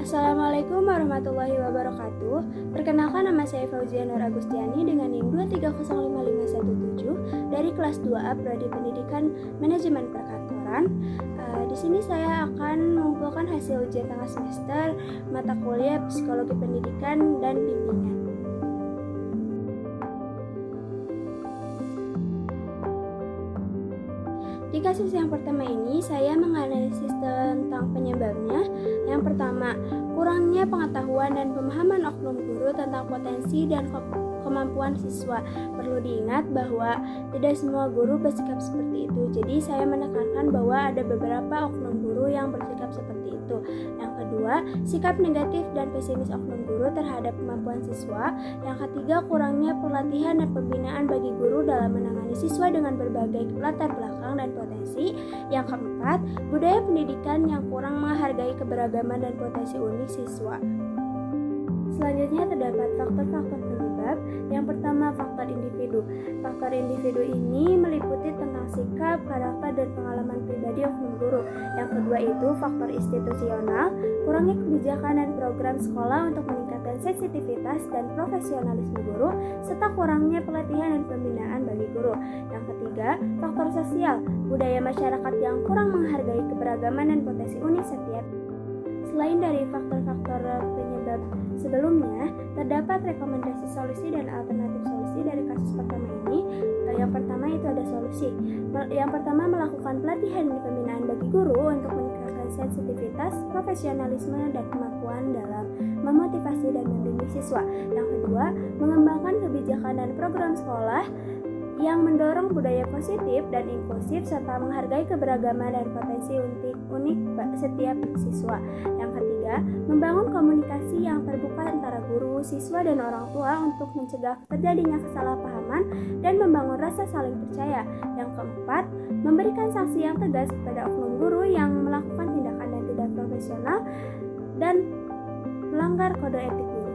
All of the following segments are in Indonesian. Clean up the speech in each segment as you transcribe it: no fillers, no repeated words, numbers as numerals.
Assalamualaikum warahmatullahi wabarakatuh. Perkenalkan, nama saya Fauzia Nur Agustiani dengan NIM 2305517 dari kelas 2A Prodi Pendidikan Manajemen Perkantoran. Di sini saya akan mengumpulkan hasil ujian tengah semester mata kuliah Psikologi Pendidikan dan Bimbingan. Di kasus yang pertama ini, saya menganalisis tentang penyebabnya. Yang pertama, kurangnya pengetahuan dan pemahaman oknum guru tentang potensi dan kemampuan siswa. Perlu diingat bahwa tidak semua guru bersikap seperti itu. Jadi saya menekankan bahwa ada beberapa oknum guru yang bersikap seperti itu. Yang kedua, sikap negatif dan pesimis oknum guru terhadap kemampuan siswa. Yang ketiga, kurangnya pelatihan dan pembinaan bagi guru dalam menangani siswa dengan berbagai latar belakang dan potensi. Yang keempat, budaya pendidikan yang kurang menghargai keberagaman dan potensi unik siswa. Selanjutnya terdapat faktor-faktor penyebab. Yang pertama, faktor individu. Faktor individu ini meliputi tentang sikap, karakter, dan pengalaman pribadi oknum guru. Yang kedua itu faktor institusional, kurangnya kebijakan dan program sekolah untuk meningkatkan sensitivitas dan profesionalisme guru, serta kurangnya pelatihan dan pembinaan bagi guru. Yang ketiga, faktor sosial, budaya masyarakat yang kurang menghargai keberagaman dan potensi unik setiap. Selain dari faktor-faktor penyebab sebelumnya, terdapat rekomendasi solusi dan alternatif solusi dari kasus pertama ini. Yang pertama itu ada solusi. Yang pertama, melakukan pelatihan dan pembinaan bagi guru untuk meningkatkan sensitivitas, profesionalisme, dan kemampuan dalam memotivasi dan membimbing siswa. Yang kedua, mengembangkan kebijakan dan program sekolah yang mendorong budaya positif dan inklusif serta menghargai keberagaman dan potensi unik setiap siswa. Yang ketiga, membangun komunikasi yang terbuka antara guru, siswa, dan orang tua untuk mencegah terjadinya kesalahpahaman dan membangun rasa saling percaya. Yang keempat, memberikan sanksi yang tegas kepada oknum guru yang melakukan tindakan yang tidak profesional dan melanggar kode etik guru.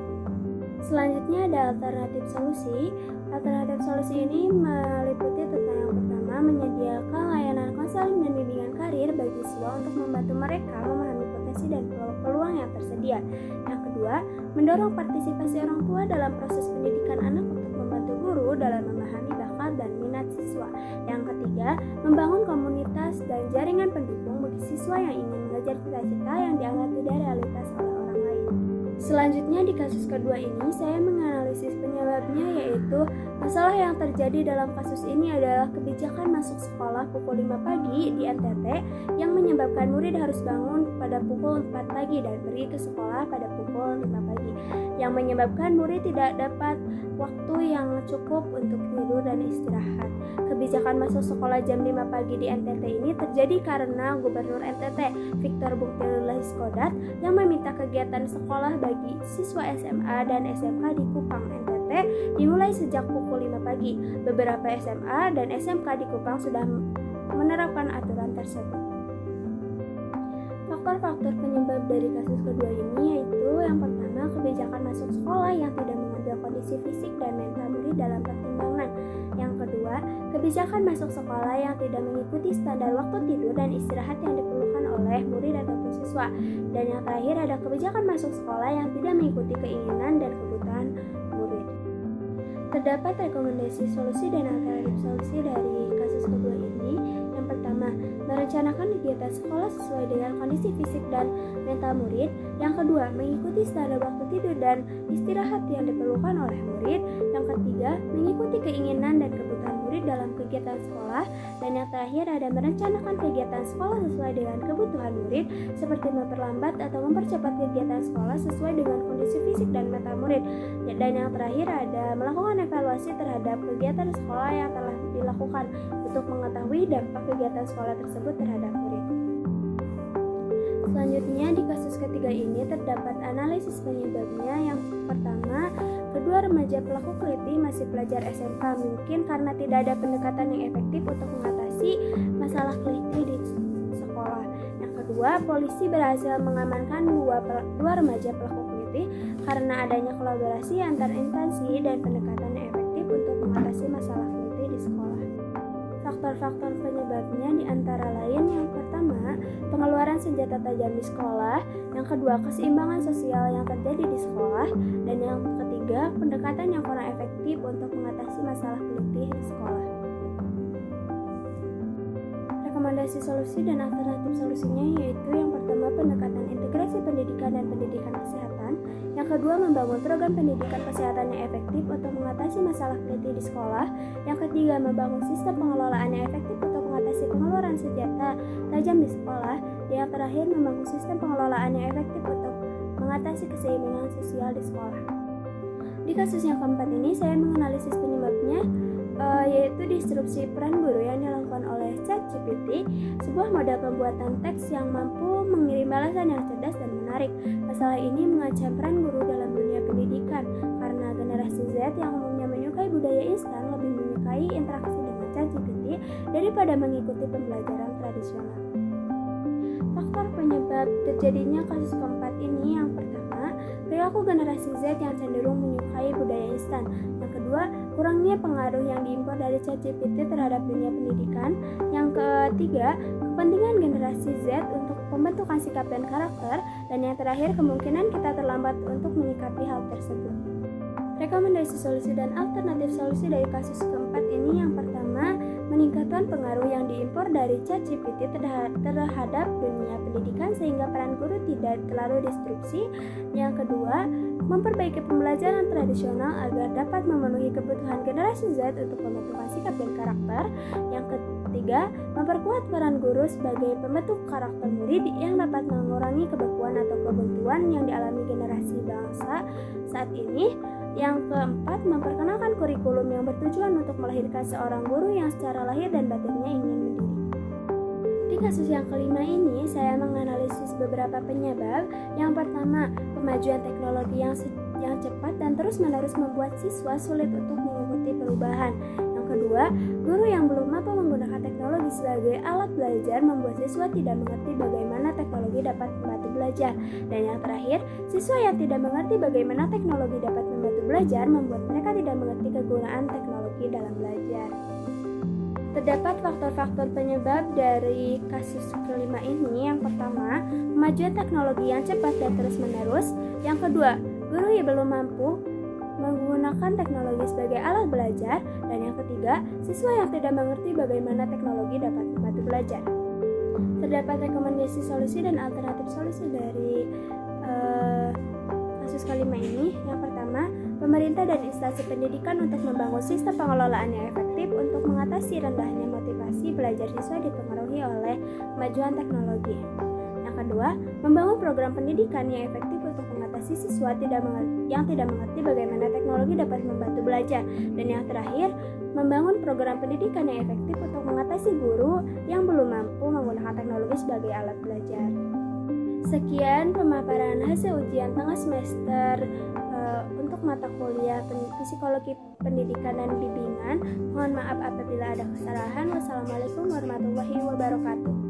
Selanjutnya ada alternatif solusi. Alternatif solusi ini meliputi tentang yang pertama, menyediakan layanan konseling dan bimbingan karir bagi siswa untuk membantu mereka memahami potensi dan peluang yang tersedia. Yang kedua, mendorong partisipasi orang tua dalam proses pendidikan anak untuk membantu guru dalam memahami bakat dan minat siswa. Yang ketiga, membangun komunitas dan jaringan pendukung bagi siswa yang ingin mengejar cita-cita yang dianggap tidak realitas oleh orang lain. Selanjutnya di kasus kedua ini saya menganalisis penyebabnya, yaitu masalah yang terjadi dalam kasus ini adalah kebijakan masuk sekolah pukul 5 pagi di NTT yang menyebabkan murid harus bangun pada pukul 4 pagi dan pergi ke sekolah pada pukul 5 pagi, yang menyebabkan murid tidak dapat waktu yang cukup untuk tidur dan istirahat. Kebijakan masuk sekolah jam 5 pagi di NTT ini terjadi karena Gubernur NTT Victor Buktilullah Skodat yang meminta kegiatan sekolah bagi siswa SMA dan SMK di Kupang NTT dimulai sejak pukul 5 pagi. Beberapa SMA dan SMK di Kupang sudah menerapkan aturan tersebut. Faktor-faktor penyebab dari kasus kedua ini yaitu yang pertama, kebijakan masuk sekolah yang tidak mengambil kondisi fisik dan mental murid dalam pertimbangan. Yang kedua, kebijakan masuk sekolah yang tidak mengikuti standar waktu tidur dan istirahat yang diperlukan oleh murid ataupun siswa. Dan yang terakhir ada kebijakan masuk sekolah yang tidak mengikuti keinginan dan kebutuhan murid. Terdapat rekomendasi solusi dan alternatif solusi dari kasus kedua ini. Yang pertama, merencanakan kegiatan sekolah sesuai dengan kondisi fisik dan mental murid. Yang kedua, mengikuti standar waktu tidur dan istirahat yang diperlukan oleh murid. Yang ketiga, mengikuti keinginan dan kebutuhan murid dalam kegiatan sekolah. Dan yang terakhir ada merencanakan kegiatan sekolah sesuai dengan kebutuhan murid, seperti memperlambat atau mempercepat kegiatan sekolah sesuai dengan kondisi fisik dan mental murid. Dan yang terakhir ada melakukan evaluasi terhadap kegiatan sekolah yang telah dilakukan untuk mengetahui dampak kegiatan sekolah tersebut terhadap murid. Selanjutnya di kasus ketiga ini terdapat analisis penyebabnya. Yang pertama, kedua remaja pelaku keliti masih pelajar SMK, mungkin karena tidak ada pendekatan yang efektif untuk mengatasi masalah keliti di sekolah. Yang kedua, polisi berhasil mengamankan dua remaja pelaku keliti karena adanya kolaborasi antar instansi dan pendekatan yang efektif untuk mengatasi masalah keliti di sekolah. Faktor-faktor penyebabnya diantara lain yang pertama, pengeluaran senjata tajam di sekolah, yang kedua, keseimbangan sosial yang terjadi di sekolah, dan yang ketiga, pendekatan yang kurang efektif untuk mengatasi masalah kelitih di sekolah. Rekomendasi solusi dan alternatif solusinya yaitu yang pertama, pendekatan integrasi pendidikan dan pendidikan kesehatan, yang kedua, membangun program pendidikan kesehatan yang efektif untuk mengatasi masalah kelitih di sekolah, yang ketiga, membangun sistem pengelolaan yang efektif untuk mengatasi pengeluaran senjata tajam di sekolah, dan yang terakhir, membangun sistem pengelolaan yang efektif untuk mengatasi keseimbangan sosial di sekolah. Di kasus yang keempat ini, saya menganalisis penyebabnya, yaitu disrupsi peran guru yang dilakukan oleh ChatGPT, sebuah model pembuatan teks yang mampu mengirim balasan yang cerdas dan menarik. Masalah ini mengancam peran guru dalam dunia pendidikan, karena generasi Z yang umumnya menyukai budaya instan lebih menyukai interaksi dengan ChatGPT daripada mengikuti pembelajaran tradisional. Faktor penyebab terjadinya kasus keempat ini, yang pertama, perilaku generasi Z yang cenderung menyukai budaya instan. Yang kedua, kurangnya pengaruh yang diimpor dari ChatGPT terhadap dunia pendidikan. Yang ketiga, kepentingan generasi Z untuk pembentukan sikap dan karakter. Dan yang terakhir, kemungkinan kita terlambat untuk menyikapi hal tersebut. Rekomendasi solusi dan alternatif solusi dari kasus keempat ini, yang pertama, meningkatkan pengaruh yang diimpor dari ChatGPT terhadap dunia pendidikan sehingga peran guru tidak terlalu disrupsi. Yang kedua, memperbaiki pembelajaran tradisional agar dapat memenuhi kebutuhan generasi Z untuk pembentukan sikap dan karakter. Yang ketiga, memperkuat peran guru sebagai pembentuk karakter murid yang dapat mengurangi kebekuan atau kebuntuan yang dialami generasi bangsa saat ini. Yang keempat, memperkenalkan kurikulum yang bertujuan untuk melahirkan seorang guru yang secara lahir dan batinnya ingin mendidik. Di kasus yang kelima ini, saya menganalisis beberapa penyebab. Yang pertama, kemajuan teknologi yang cepat dan terus-menerus membuat siswa sulit untuk mengikuti perubahan. Yang kedua, guru yang belum mampu menggunakan teknologi sebagai alat belajar membuat siswa tidak mengerti bagaimana teknologi dapat membantu belajar. Dan yang terakhir, siswa yang tidak mengerti bagaimana teknologi dapat membantu belajar membuat mereka tidak mengerti kegunaan teknologi dalam belajar. Terdapat faktor-faktor penyebab dari kasus kelima ini. Yang pertama, kemajuan teknologi yang cepat dan terus-menerus. Yang kedua, guru yang belum mampu menggunakan teknologi sebagai alat belajar. Dan yang ketiga, siswa yang tidak mengerti bagaimana teknologi dapat membantu belajar. Terdapat rekomendasi solusi dan alternatif solusi dari kasus kelima ini. Yang pertama, pemerintah dan instansi pendidikan untuk membangun sistem pengelolaan yang efektif untuk mengatasi rendahnya motivasi belajar siswa dipengaruhi oleh kemajuan teknologi. Yang kedua, membangun program pendidikan yang efektif untuk mengatasi siswa yang tidak mengerti bagaimana teknologi dapat membantu belajar. Dan yang terakhir, membangun program pendidikan yang efektif untuk mengatasi guru yang belum mampu menggunakan teknologi sebagai alat belajar. Sekian pemaparan hasil ujian tengah semester untuk mata kuliah Psikologi Pendidikan dan Bimbingan. Mohon maaf apabila ada kesalahan. Wassalamualaikum warahmatullahi wabarakatuh.